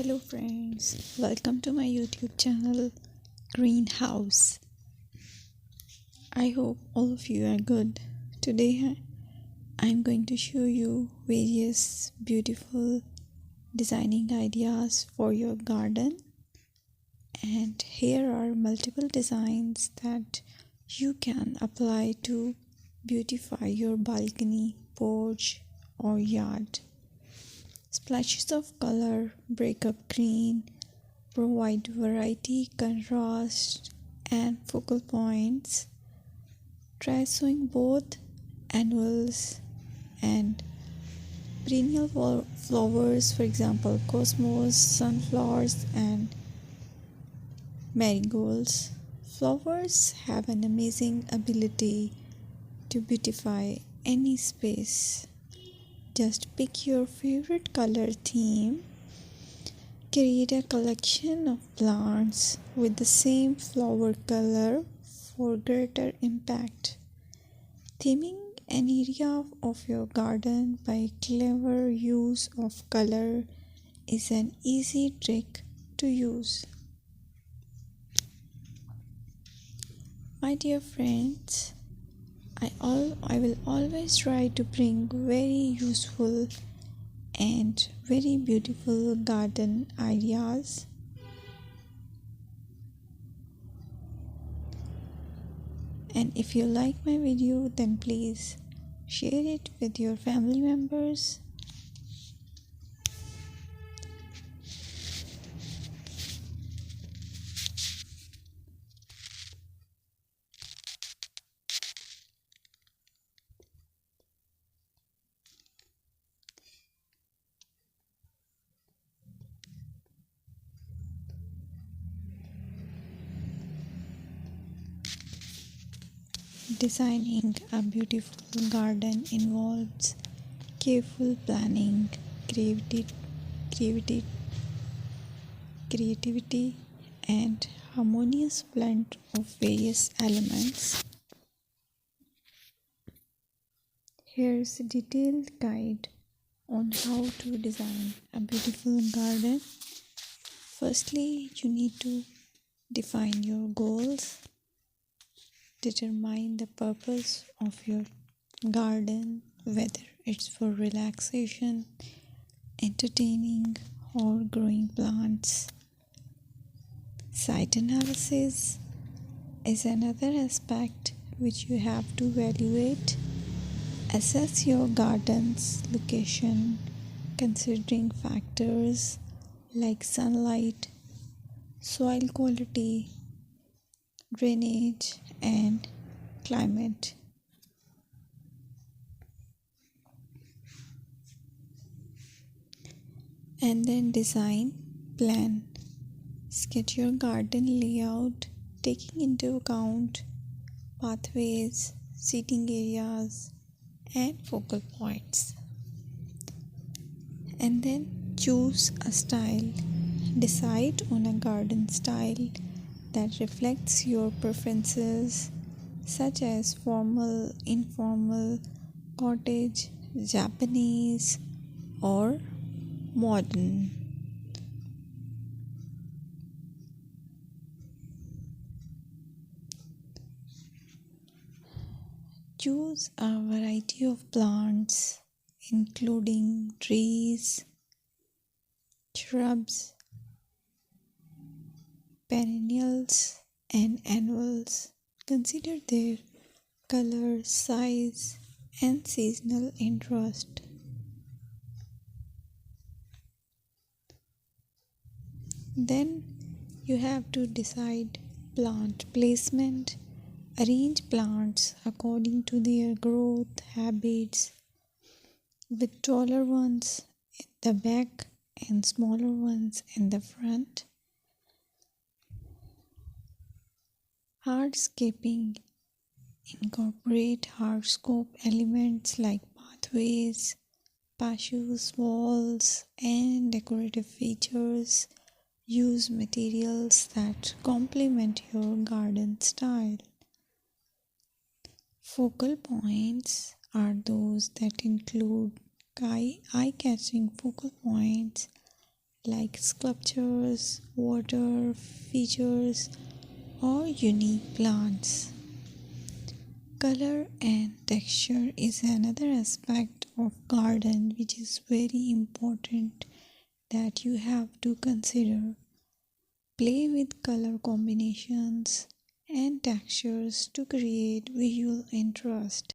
Hello friends, welcome to my YouTube channel Greenhouse. I hope all of you are good. Today I'm going to show you various beautiful designing ideas for your garden, and here are multiple designs that you can apply to beautify your balcony, porch or yard. Splashes of color break up green, provide variety, contrast, and focal points. Try sowing both annuals and perennial flowers, for example, cosmos, sunflowers, and marigolds. Flowers have an amazing ability to beautify any space. Just pick your favorite color theme. Create a collection of plants with the same flower color for greater impact. Theming an area of your garden by clever use of color is an easy trick to use. My dear friends, I will always try to bring very useful and very beautiful garden ideas. And if you like my video, then please share it with your family members. Designing a beautiful garden involves careful planning, creativity, creativity, and harmonious blend of various elements. Here's a detailed guide on how to design a beautiful garden. Firstly, you need to define your goals. Determine the purpose of your garden, whether it's for relaxation, entertaining, or growing plants. Site analysis is another aspect which you have to evaluate. Assess your garden's location, considering factors like sunlight, soil quality, drainage, and climate. And then design plan. Sketch your garden layout, taking into account pathways, seating areas, and focal points. And then choose a style. Decide on a garden style that reflects your preferences, such as formal, informal, cottage, Japanese, or modern. Choose a variety of plants, including trees, shrubs, perennials, and annuals. Consider their color, size, and seasonal interest. Then you have to decide plant placement. Arrange plants according to their growth habits, with taller ones in the back and smaller ones in the front. Hardscaping. Incorporate hardscape elements like pathways, patios, walls, and decorative features. Use materials that complement your garden style. Focal points are those that include eye-catching focal points like sculptures, water features, or unique plants. Color and texture is another aspect of garden which is very important that you have to consider. Play with color combinations and textures to create visual interest.